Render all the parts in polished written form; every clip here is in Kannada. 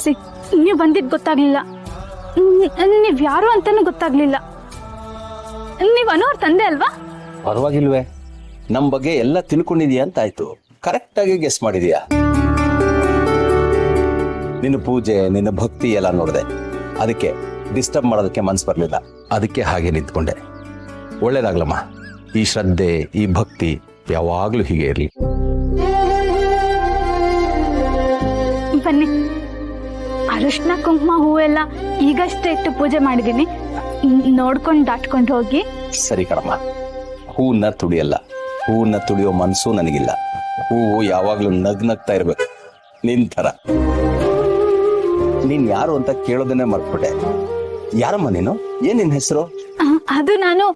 ಕ್ಷಮಿಸಿ. ನೀವು ಬಂದಿದ್ದು ಗೊತ್ತಾಗ್ಲಿಲ್ಲ. ನೀವ್ ಯಾರು ಅಂತಾನು ಗೊತ್ತಾಗ್ಲಿಲ್ಲ. ನೀವ್ ಅನು ಅವ್ರ ತಂದೆ ಅಲ್ವಾ? ಪರವಾಗಿಲ್ವೇ, ನಮ್ ಬಗ್ಗೆ ಎಲ್ಲ ತಿಳ್ಕೊಂಡಿದೀಯ ಅಂತ ಆಯ್ತು. ಕರೆಕ್ಟ್ ಆಗಿ ಗೆಸ್ ಮಾಡಿದೀಯಾ. ನಿನ್ನ ಪೂಜೆ, ನಿನ್ನ ಭಕ್ತಿ ಎಲ್ಲ ನೋಡಿದೆ. ಅದಕ್ಕೆ ಡಿಸ್ಟರ್ಬ್ ಮಾಡೋದಕ್ಕೆ ಮನ್ಸು ಬರ್ಲಿಲ್ಲ. ಅದಕ್ಕೆ ಹಾಗೆ ನಿಂತ್ಕೊಂಡೆ. ಒಳ್ಳೇದಾಗ್ಲಮ್ಮ. ಈ ಶ್ರದ್ಧೆ, ಈ ಭಕ್ತಿ ಯಾವಾಗ್ಲೂ ಹೀಗೆ ಇರ್ಲಿ. ಬನ್ನಿ. ಅರಿಶಿನ ಕುಂಕುಮ ಹೂವೆಲ್ಲ ಈಗಷ್ಟೇ ಇಟ್ಟು ಪೂಜೆ ಮಾಡಿದೀನಿ. ನೋಡ್ಕೊಂಡು ದಾಟ್ಕೊಂಡು ಹೋಗಿ. ಸರಿ ಕಣಮ್ಮ. ಹೂವನ್ನ ತುಳಿಯಲ್ಲ. ಹೂವನ್ನ ತುಳಿಯೋ ಮನ್ಸು ನನಗಿಲ್ಲ. ಹೂವು ಯಾವಾಗ್ಲೂ ನಗ್ನಗ್ತಾ ಇರ್ಬೇಕು, ನಿನ್ ಥರ. ನೀನ್ ಯಾರು ಅಂತ ಕೇಳೋದನ್ನೇ ಮರ್ತ್ಬಿಟ್ಟೆ. ಯಾರಮ್ಮ ನೀನು? ಏನ್ ನಿನ್ ಹೆಸರು? ಅದು ನಾನು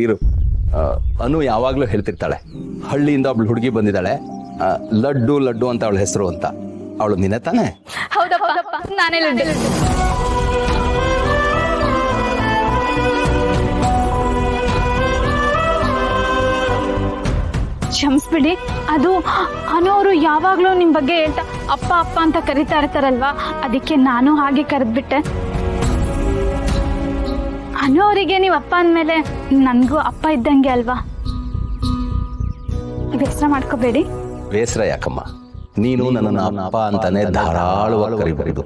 ಇರು. ಅನು ಯಾವಾಗ್ಲೂ ಹೇಳ್ತಿರ್ತಾಳೆ, ಹಳ್ಳಿಯಿಂದ ಒಬ್ಳು ಹುಡುಗಿ ಬಂದಿದ್ದಾಳೆ, ಲಡ್ಡು ಲಡ್ಡು ಅಂತ ಅವಳ ಹೆಸರು ಅಂತ. ಅವಳು ನಿನ್ನೆ ತಾನೆ? ಹೌದಪ್ಪ, ನಾನೇ ಲಡ್ಡು. ಕ್ಷಮಿಸ್ಬಿಡಿ. ಅದು ಅನೋರು ಯಾವಾಗ್ಲೂ ನಿಮ್ ಬಗ್ಗೆ ಹೇಳ್ತಾ ಅಪ್ಪ ಅಪ್ಪ ಅಂತ ಕರಿತಾ ಇರ್ತಾರಲ್ವಾ, ಅದಕ್ಕೆ ನಾನು ಹಾಗೆ ಕರೆದ್ಬಿಟ್ಟೆ. ಅನೋರಿಗೆ ನೀವು ಅಪ್ಪ ಅಂದ್ಮೇಲೆ ನನ್ಗೂ ಅಪ್ಪ ಇದ್ದಂಗೆ ಅಲ್ವಾ? ಬೇಸರ ಮಾಡ್ಕೋಬೇಡಿ. ಬೇಸರ ಯಾಕಮ್ಮ? ನೀನು ನನ್ನ ಅಪ್ಪ ಅಂತಾನೆ ಧಾರಾಳವಾಗಿ ಕರಿಬಹುದು.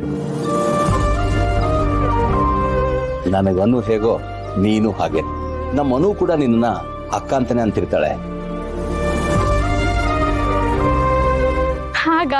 ನನಗನು ಹೇಗೋ ನೀನು ಹಾಗೆ. ನಮ್ಮ ಅನು ಕೂಡ ನಿನ್ನ ಅಕ್ಕ ಅಂತಾನೆ ಅಂತಿರ್ತಾಳೆ. ಹಾಗ